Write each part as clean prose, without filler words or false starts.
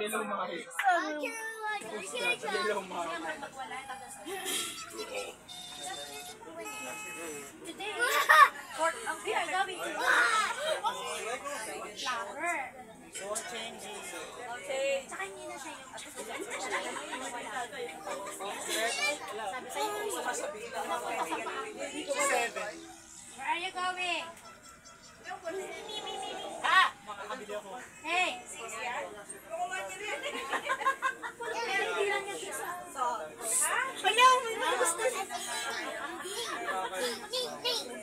Yellow Mari. Yellow Mari. Today, ang pinagawin ko. Flower. Okay. Tsaka hindi na siya yung sabi sa'yo kung sumasabi ka. Where are you going? Ha? Makakabili ako. Hey! Hindi lang yan sa... Hello! May gusto na.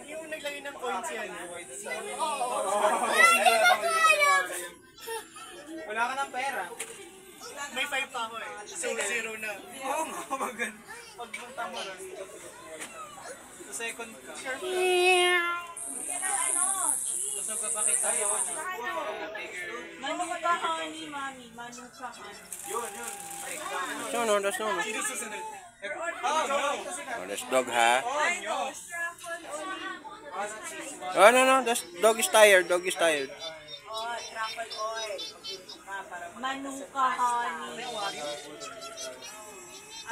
Yung naglagay ng coins yan. Oo. Wala ka ng pera. May 5 pa ako eh. So, 0 na. Oo nga, maganda. Pagpunta mo rin. Sa second ka. Gusto ko pakita yung Manong ka, honey, mami. Manong ka, honey. Yun. No, that's no. Sino susunod? Oh, no. Oh, that's dog, ha? Oh, no. Oh, no. That's dog is tired. Dog is tired. Oh, truffle oil. Manong ka, honey.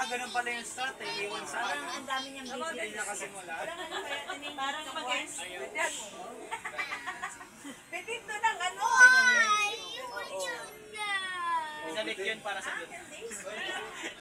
Ganun pala yung start eh. Iwan sa akin. Ang dami niyang busy. Nakasimula. Parang mag-guess.